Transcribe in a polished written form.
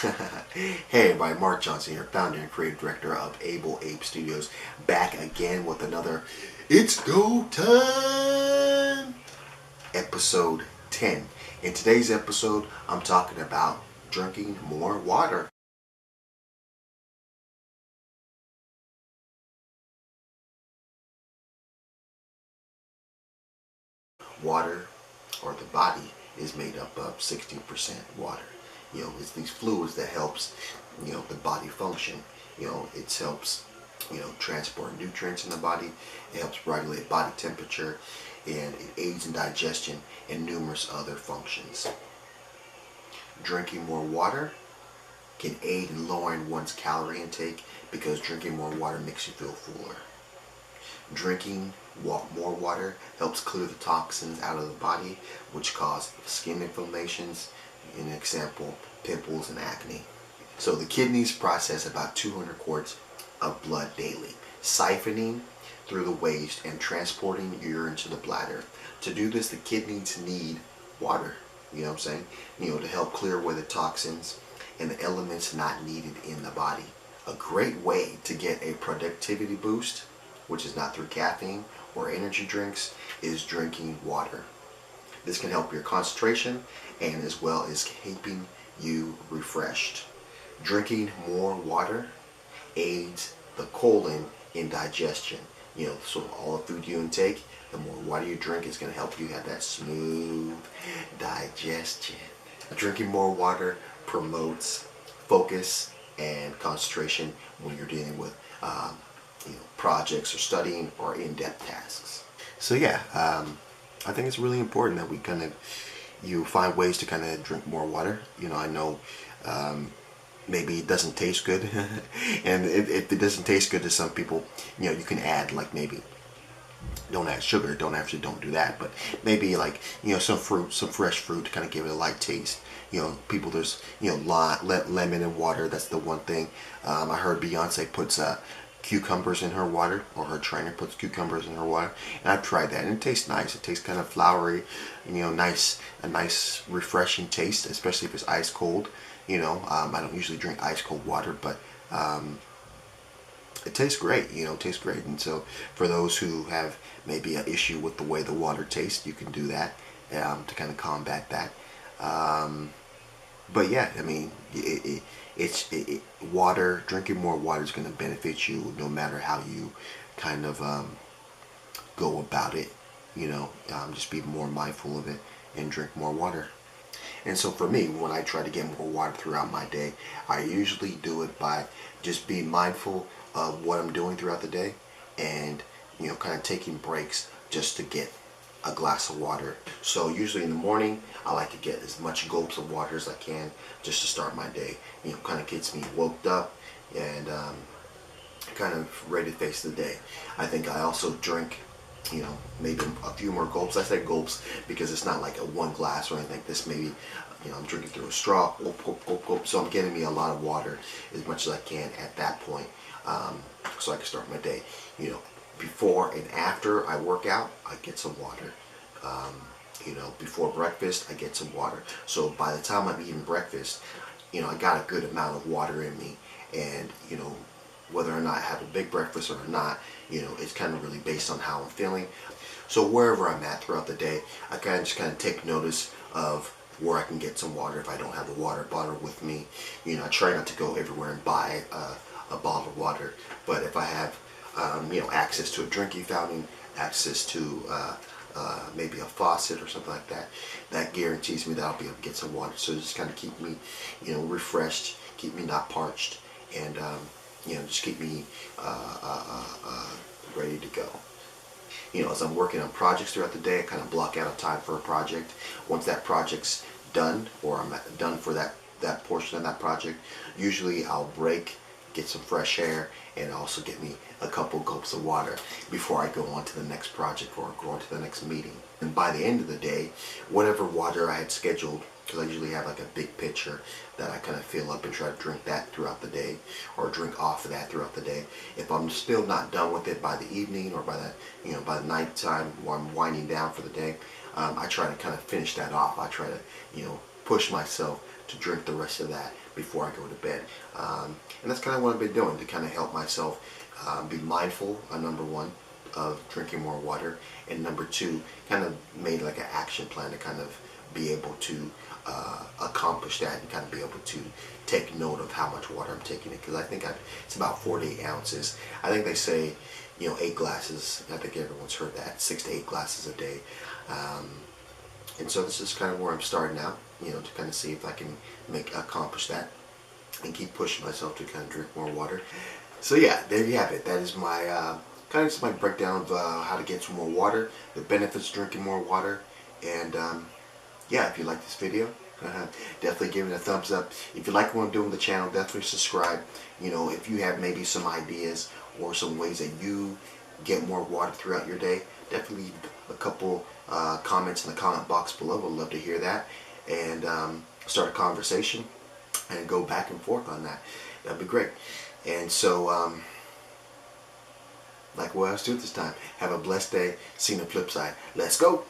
Hey everybody, Mark Johnson here, founder and creative director of Able Ape Studios, back again with another It's Go Time episode 10. In today's episode, I'm talking about drinking more water. Water, or the body, is made up of 60% water. It's these fluids that helps, the body function. It helps, transport nutrients in the body. It helps regulate body temperature, and it aids in digestion and numerous other functions. Drinking more water can aid in lowering one's calorie intake because drinking more water makes you feel fuller. Drinking more water helps clear the toxins out of the body, which cause skin inflammations, an example, pimples and acne. So the kidneys process about 200 quarts of blood daily, siphoning through the waste and transporting urine to the bladder. To do this, the kidneys need water, to help clear away the toxins and the elements not needed in the body. A great way to get a productivity boost, which is not through caffeine or energy drinks, is drinking water. This can help your concentration and as well as keeping you refreshed. Drinking more water aids the colon in digestion. So all the food you intake, the more water you drink is going to help you have that smooth digestion. Drinking more water promotes focus and concentration when you're dealing with projects or studying or in-depth tasks. So yeah, I think it's really important that we you find ways to kind of drink more water. I know maybe it doesn't taste good, and if it doesn't taste good to some people, you can add maybe don't add sugar, don't do that, but maybe some fruit, some fresh fruit to kind of give it a light taste. People, there's lemon and water. That's the one thing. I heard Beyonce puts cucumbers in her water, or her trainer puts cucumbers in her water, and I've tried that and it tastes nice. It tastes kind of flowery, a nice refreshing taste, especially if it's ice cold. I don't usually drink ice cold water, but it tastes great. It tastes great. And so for those who have maybe an issue with the way the water tastes, you can do that to kind of combat that. But yeah, water. Drinking more water is going to benefit you no matter how you kind of go about it. Just be more mindful of it and drink more water. And so for me, when I try to get more water throughout my day, I usually do it by just being mindful of what I'm doing throughout the day, and kind of taking breaks just to get a glass of water. So usually in the morning, I like to get as much gulps of water as I can just to start my day. Kind of gets me woke up and kind of ready to face the day. I think I also drink maybe a few more gulps. I say gulps because it's not like a one glass or anything. This maybe, I'm drinking through a straw, gulp, gulp, gulp, gulp. So I'm getting me a lot of water as much as I can at that point, so I can start my day. Before and after I work out, I get some water. Before breakfast, I get some water. So by the time I'm eating breakfast, I got a good amount of water in me, and whether or not I have a big breakfast or not, it's kind of really based on how I'm feeling. So wherever I'm at throughout the day, I just take notice of where I can get some water if I don't have a water bottle with me. I try not to go everywhere and buy a bottle of water, but if I have access to a drinking fountain, access to maybe a faucet or something like that, that guarantees me that I'll be able to get some water. So just kind of keep me refreshed, keep me not parched, and just keep me ready to go. As I'm working on projects throughout the day, I kind of block out a time for a project. Once that project's done, or I'm done for that portion of that project, usually I'll break, get some fresh air, and also get me a couple gulps of water before I go on to the next project or go on to the next meeting. And by the end of the day, whatever water I had scheduled, because I usually have a big pitcher that I kind of fill up and try to drink that throughout the day, or drink off of that throughout the day. If I'm still not done with it by the evening, or by the night time while I'm winding down for the day, I try to kind of finish that off. I try to push myself to drink the rest of that before I go to bed. And that's kind of what I've been doing to kind of help myself be mindful, number one, of drinking more water, and number two, kind of made like an action plan to kind of be able to accomplish that and kind of be able to take note of how much water I'm taking it, because I think it's about 4 to 8 ounces. I think they say, 8 glasses. I think everyone's heard that, 6 to 8 glasses a day. And so this is kind of where I'm starting out, to kind of see if I can accomplish that and keep pushing myself to kind of drink more water. So yeah, there you have it. That is my kind of just my breakdown of how to get some more water, the benefits of drinking more water, and yeah, if you like this video, definitely give it a thumbs up. If you like what I'm doing with the channel, definitely subscribe. If you have maybe some ideas or some ways that you get more water throughout your day, definitely leave a couple comments in the comment box below. Would love to hear that, and start a conversation and go back and forth on that. That'd be great. And so, like what else do this time, have a blessed day. See you on the flip side. Let's go.